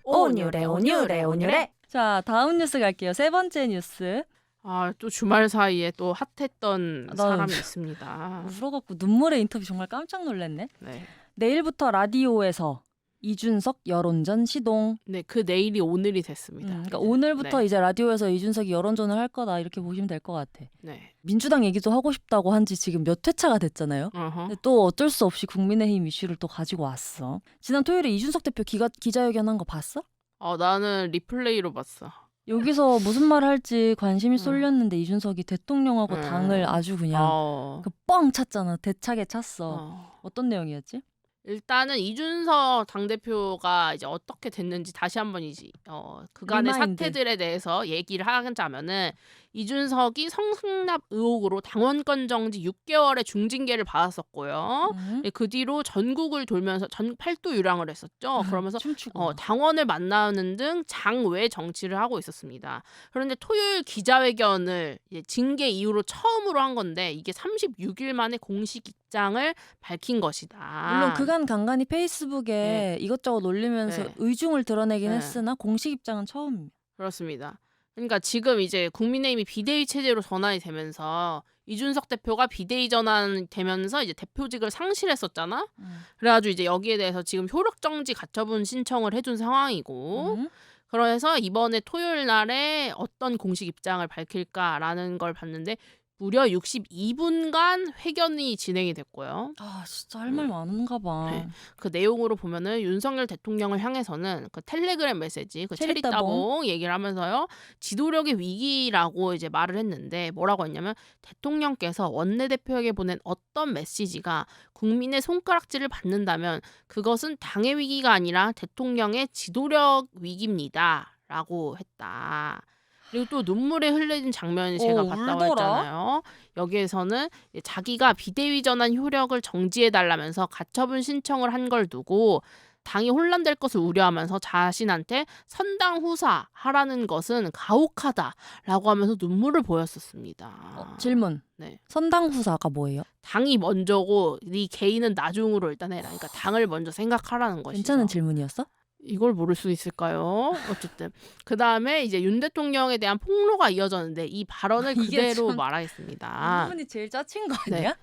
온유래 온유래 온유래. 자, 다음 뉴스 갈게요. 세 번째 뉴스. 또 주말 사이에 또 핫했던 나 사람이 있습니다. 울어갖고 눈물의 인터뷰 정말 깜짝 놀랐네. 네. 내일부터 라디오에서 이준석 여론전 시동. 네, 그 내일이 오늘이 됐습니다. 그러니까 오늘부터 네. 이제 라디오에서 이준석이 여론전을 할 거다 이렇게 보시면 될 것 같아. 네. 민주당 얘기도 하고 싶다고 한 지 지금 몇 회차가 됐잖아요. 어허. 근데 또 어쩔 수 없이 국민의힘 이슈를 또 가지고 왔어. 지난 토요일에 이준석 대표 기자회견 한 거 봤어? 나는 리플레이로 봤어. 여기서 무슨 말 할지 관심이 쏠렸는데 이준석이 대통령하고 당을 아주 그냥 뻥 찼잖아. 대차게 찼어. 어떤 내용이었지? 일단은 이준석 당대표가 이제 어떻게 됐는지 다시 한번 그간의 리마인드. 사태들에 대해서 얘기를 하자면은 이준석이 성승납 의혹으로 당원권 정지 6개월의 중징계를 받았었고요. 그 뒤로 전국을 돌면서 팔도 유랑을 했었죠. 그러면서 춤추고. 당원을 만나는 등 장외 정치를 하고 있었습니다. 그런데 토요일 기자회견을 이제 징계 이후로 처음으로 한 건데 이게 36일 만에 공식 입장을 밝힌 것이다. 물론 그간 간간히 페이스북에 이것저것 올리면서 의중을 드러내긴 했으나 공식 입장은 처음입니다. 그렇습니다. 그러니까 지금 이제 국민의힘이 비대위 체제로 전환이 되면서 이준석 대표가 비대위 전환되면서 이제 대표직을 상실했었잖아. 그래가지고 이제 여기에 대해서 지금 효력정지 가처분 신청을 해준 상황이고 그래서 이번에 토요일 날에 어떤 공식 입장을 밝힐까라는 걸 봤는데 무려 62분간 회견이 진행이 됐고요. 진짜 할 말 많은가 봐. 네. 그 내용으로 보면은 윤석열 대통령을 향해서는 그 텔레그램 메시지, 그 체리따봉 얘기를 하면서요. 지도력의 위기라고 이제 말을 했는데 뭐라고 했냐면 대통령께서 원내대표에게 보낸 어떤 메시지가 국민의 손가락질을 받는다면 그것은 당의 위기가 아니라 대통령의 지도력 위기입니다. 라고 했다. 그리고 또 눈물에 흘린 장면이 제가 봤다고 했잖아요. 여기에서는 자기가 비대위 전환 효력을 정지해달라면서 가처분 신청을 한 걸 두고 당이 혼란될 것을 우려하면서 자신한테 선당 후사하라는 것은 가혹하다라고 하면서 눈물을 보였었습니다. 질문. 네. 선당 후사가 뭐예요? 당이 먼저고 네 개인은 나중으로 일단 해라. 그러니까 당을 먼저 생각하라는 것이죠. 괜찮은 질문이었어? 이걸 모를 수 있을까요? 어쨌든 그 다음에 이제 윤 대통령에 대한 폭로가 이어졌는데 이 발언을 그대로 말하겠습니다. 이분이 제일 짜친 거 아니야? 네.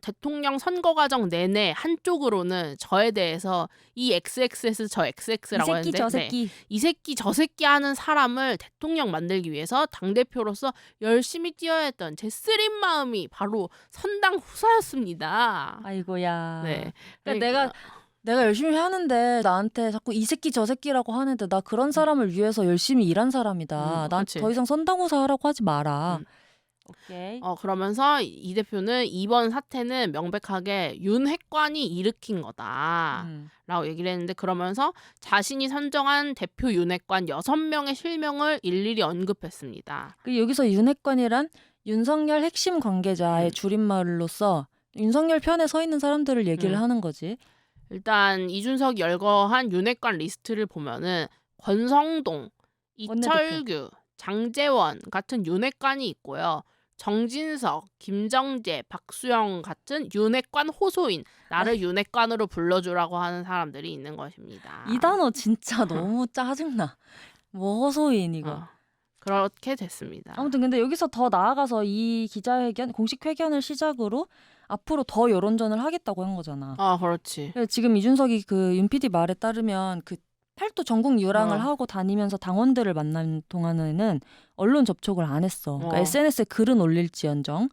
대통령 선거 과정 내내 한쪽으로는 저에 대해서 이 XXS 저 XX라고 이 새끼 했는데 저 새끼. 이 새끼 저 새끼 하는 사람을 대통령 만들기 위해서 당대표로서 열심히 뛰어야 했던 제 쓰린 마음이 바로 선당 후사였습니다. 아이고야. 네. 그러니까 내가 열심히 하는데 나한테 자꾸 이 새끼 저 새끼라고 하는데 나 그런 사람을 위해서 열심히 일한 사람이다. 난 더 이상 선당후사 하라고 하지 마라. 오케이. 그러면서 이 대표는 이번 사태는 명백하게 윤핵관이 일으킨 거다. 라고 얘기를 했는데 그러면서 자신이 선정한 대표 윤핵관 6명의 실명을 일일이 언급했습니다. 여기서 윤핵관이란 윤석열 핵심 관계자의 줄임말로써 윤석열 편에 서 있는 사람들을 얘기를 하는 거지. 일단 이준석이 열거한 윤핵관 리스트를 보면은 권성동, 이철규, 장제원 같은 윤핵관이 있고요. 정진석, 김정재, 박수영 같은 윤핵관 호소인, 나를 윤핵관으로 불러주라고 하는 사람들이 있는 것입니다. 이 단어 진짜 너무 짜증나. 뭐 호소인 이거. 그렇게 됐습니다. 아무튼 근데 여기서 더 나아가서 이 기자회견, 공식 회견을 시작으로 앞으로 더 여론전을 하겠다고 한 거잖아. 그렇지. 지금 이준석이 그 윤 PD 말에 따르면 그 팔도 전국 유랑을 하고 다니면서 당원들을 만난 동안에는 언론 접촉을 안 했어. 그러니까 SNS에 글은 올릴지언정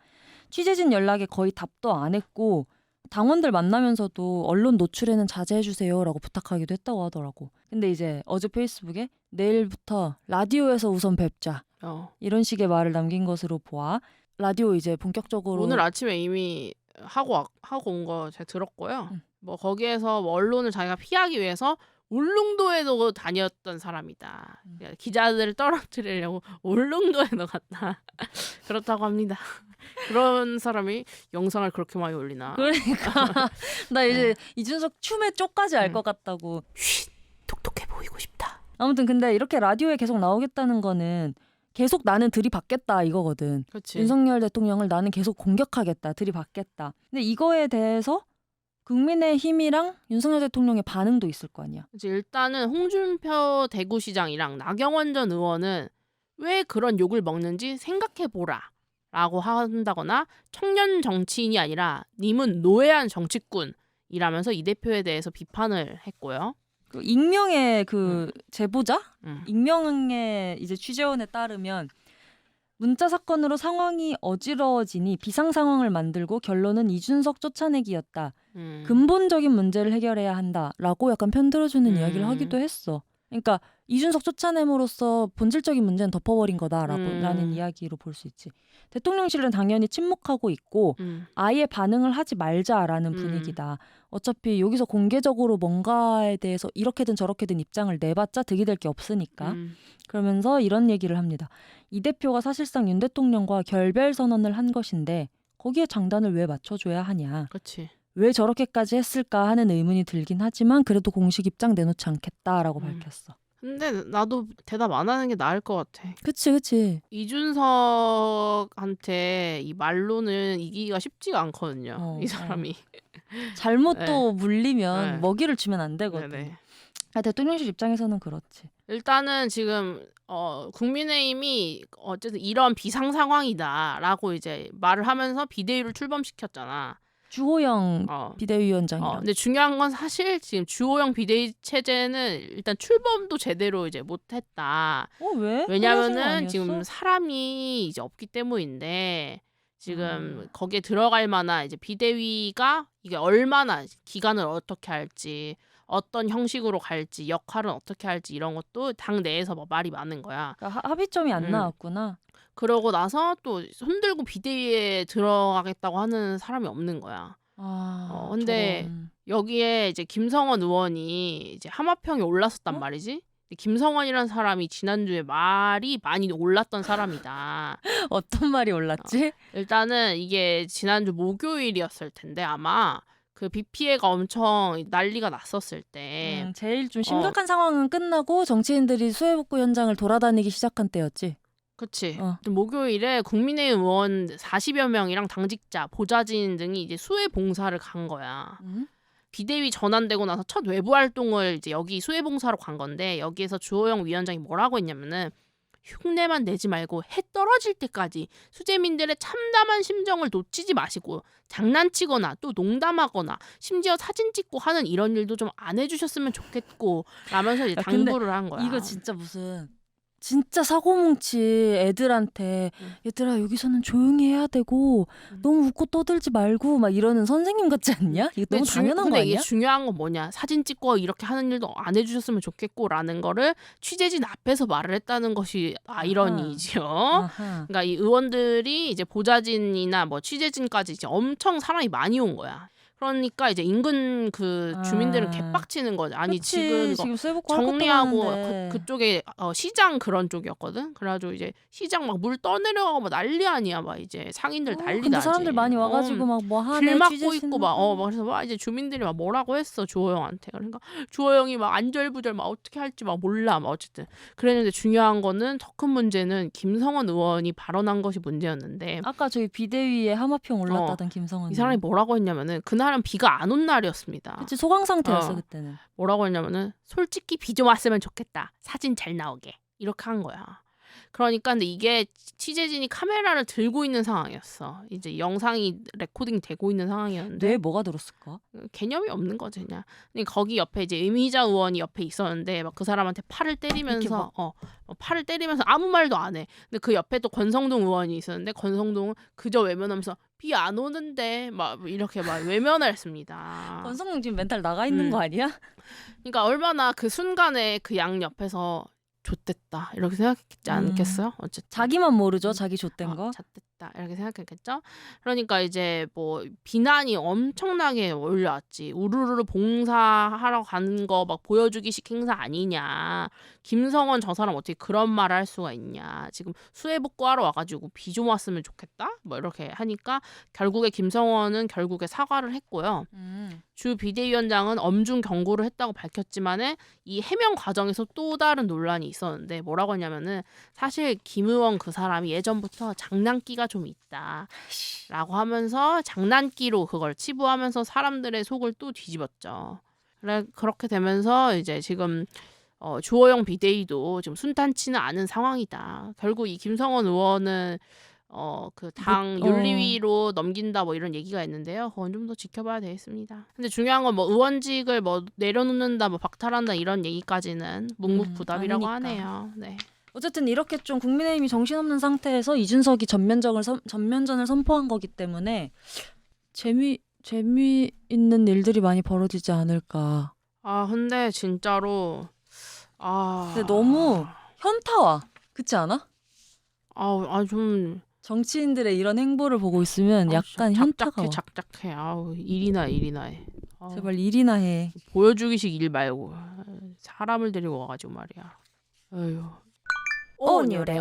취재진 연락에 거의 답도 안 했고 당원들 만나면서도 언론 노출에는 자제해 주세요라고 부탁하기도 했다고 하더라고. 근데 이제 어제 페이스북에 내일부터 라디오에서 우선 뵙자 이런 식의 말을 남긴 것으로 보아 라디오 이제 본격적으로 오늘 아침에 이미 하고 온 거 제가 들었고요. 뭐 거기에서 뭐 언론을 자기가 피하기 위해서 울릉도에도 다녔던 사람이다. 기자들을 떨어뜨리려고 울릉도에도 갔다. 그렇다고 합니다. 그런 사람이 영상을 그렇게 많이 올리나. 그러니까 나 이제 이준석 춤의 쪽까지 알 것 같다고. 쉿, 똑똑해 보이고 싶다. 아무튼 근데 이렇게 라디오에 계속 나오겠다는 거는 계속 나는 들이받겠다 이거거든. 그치. 윤석열 대통령을 나는 계속 공격하겠다, 들이받겠다. 근데 이거에 대해서 국민의힘이랑 윤석열 대통령의 반응도 있을 거 아니야. 이제 일단은 홍준표 대구시장이랑 나경원 전 의원은 왜 그런 욕을 먹는지 생각해보라 라고 한다거나 청년 정치인이 아니라 님은 노예한 정치꾼이라면서 이 대표에 대해서 비판을 했고요. 그 익명의 그 제보자? 음. 익명의 이제 취재원에 따르면 문자 사건으로 상황이 어지러워지니 비상 상황을 만들고 결론은 이준석 쫓아내기였다. 근본적인 문제를 해결해야 한다라고 약간 편들어주는 이야기를 하기도 했어. 그러니까 이준석 쫓아냄으로써 본질적인 문제는 덮어버린 거다라는 이야기로 볼 수 있지. 대통령실은 당연히 침묵하고 있고 아예 반응을 하지 말자라는 분위기다. 어차피 여기서 공개적으로 뭔가에 대해서 이렇게든 저렇게든 입장을 내봤자 득이 될 게 없으니까. 그러면서 이런 얘기를 합니다. 이 대표가 사실상 윤 대통령과 결별 선언을 한 것인데 거기에 장단을 왜 맞춰줘야 하냐. 그렇지. 왜 저렇게까지 했을까 하는 의문이 들긴 하지만 그래도 공식 입장 내놓지 않겠다라고 밝혔어. 근데 나도 대답 안 하는 게 나을 것 같아. 그치. 이준석한테 이 말로는 이기기가 쉽지가 않거든요. 이 사람이. 잘못 네. 또 물리면 네. 먹이를 주면 안 되거든. 네네. 대통령실 입장에서는 그렇지. 일단은 지금 국민의힘이 어쨌든 이런 비상 상황이다라고 이제 말을 하면서 비대위를 출범시켰잖아. 주호영 비대위원장이랑. 근데 중요한 건 사실 지금 주호영 비대위 체제는 일단 출범도 제대로 이제 못했다. 왜? 왜냐면은 지금 사람이 이제 없기 때문인데 지금 거기에 들어갈 만한 이제 비대위가 이게 얼마나 기간을 어떻게 할지 어떤 형식으로 갈지 역할은 어떻게 할지 이런 것도 당 내에서 막 말이 많은 거야. 그러니까 합의점이 안 나왔구나. 그러고 나서 또 손들고 비대위에 들어가겠다고 하는 사람이 없는 거야. 근데 저런. 여기에 이제 김성원 의원이 이제 하마평에 올랐었단 말이지. 근데 김성원이라는 사람이 지난주에 말이 많이 올랐던 사람이다. 어떤 말이 올랐지? 일단은 이게 지난주 목요일이었을 텐데 아마 그 비 피해가 엄청 난리가 났었을 때 제일 좀 심각한 상황은 끝나고 정치인들이 수해복구 현장을 돌아다니기 시작한 때였지. 그치. 목요일에 국민의힘 의원 40여 명이랑 당직자, 보좌진 등이 이제 수해 봉사를 간 거야. 비대위 전환되고 나서 첫 외부 활동을 이제 여기 수해 봉사로 간 건데 여기에서 주호영 위원장이 뭐라고 했냐면은 흉내만 내지 말고 해 떨어질 때까지 수재민들의 참담한 심정을 놓치지 마시고 장난치거나 또 농담하거나 심지어 사진 찍고 하는 이런 일도 좀 안 해주셨으면 좋겠고 라면서 이제 당부를 한 거야. 이거 진짜 무슨 진짜 사고뭉치 애들한테 얘들아 여기서는 조용히 해야 되고 너무 웃고 떠들지 말고 막 이러는 선생님 같지 않냐? 이거 너무 당연한 거 근데 아니야? 이게 중요한 건 뭐냐. 사진 찍고 이렇게 하는 일도 안 해주셨으면 좋겠고 라는 거를 취재진 앞에서 말을 했다는 것이 아이러니죠. 그러니까 이 의원들이 이제 보좌진이나 뭐 취재진까지 이제 엄청 사람이 많이 온 거야. 그러니까 이제 인근 그 주민들은 개빡치는 거죠. 아니 지금 정리하고 그쪽에 시장 그런 쪽이었거든. 그래가지고 이제 시장 막 물 떠내려가고 막 난리 아니야. 막 이제 상인들 난리 나지. 근데 사람들 많이 와가지고 막 뭐 하네. 길 막고 있고 막 그래서 막 이제 주민들이 막 뭐라고 했어 주호영한테. 그러니까 주호영이 막 안절부절 막 어떻게 할지 막 몰라. 막 어쨌든 그랬는데 중요한 거는 더 큰 문제는 김성원 의원이 발언한 것이 문제였는데 아까 저희 비대위에 하마평 올랐다던 김성원 이 사람이 뭐라고 했냐면은 그날은 비가 안 온 날이었습니다. 그치 소강 상태였어 그때는. 뭐라고 했냐면은 솔직히 비 좀 왔으면 좋겠다. 사진 잘 나오게. 이렇게 한 거야. 그러니까 근데 이게 취재진이 카메라를 들고 있는 상황이었어. 이제 영상이 레코딩 되고 있는 상황이었는데 뇌에 뭐가 들었을까? 개념이 없는 거지 그냥. 근데 거기 옆에 이제 이미자 의원이 옆에 있었는데 막 그 사람한테 팔을 때리면서 팔을 때리면서 아무 말도 안 해. 근데 그 옆에 또 권성동 의원이 있었는데 권성동은 그저 외면하면서 비 안 오는데 막 이렇게 막 외면을 했습니다. 권성동 지금 멘탈 나가 있는 거 아니야? 그러니까 얼마나 그 순간에 그 양 옆에서 좆됐다 이렇게 생각했지 않겠어요? 어쨌든 자기만 모르죠. 자기 좆된 거. 잣됐다 이렇게 생각했겠죠. 그러니까 이제 뭐 비난이 엄청나게 올라왔지. 우르르 봉사하러 가는 거 막 보여주기식 행사 아니냐. 김성원 저 사람 어떻게 그런 말을 할 수가 있냐. 지금 수해 복구하러 와가지고 비 좀 왔으면 좋겠다. 뭐 이렇게 하니까 결국에 김성원은 결국에 사과를 했고요. 주 비대위원장은 엄중 경고를 했다고 밝혔지만은 이 해명 과정에서 또 다른 논란이 있었는데 뭐라고 했냐면은 사실 김 의원 그 사람이 예전부터 장난기가 문제가 좀 있다라고 하면서 장난기로 그걸 치부하면서 사람들의 속을 또 뒤집었죠. 그렇게 되면서 이제 지금 주호영 비대위도 지금 순탄치는 않은 상황이다. 결국 이 김성원 의원은 그 당 윤리위로 넘긴다 뭐 이런 얘기가 있는데요. 그건 좀 더 지켜봐야 되겠습니다. 근데 중요한 건 뭐 의원직을 뭐 내려놓는다, 뭐 박탈한다 이런 얘기까지는 묵묵부답이라고 하네요. 네. 어쨌든 이렇게 좀 국민의힘이 정신없는 상태에서 이준석이 전면전을 선포한 거기 때문에 재미있는 일들이 많이 벌어지지 않을까. 근데 진짜로 근데 너무 현타와. 그렇지 않아? 좀 정치인들의 이런 행보를 보고 있으면 약간 현타가 와. 작작해. 일이나 해. 제발 일이나 해. 보여주기식 일 말고 사람을 데리고 와가지고 말이야. 아유. 온유래.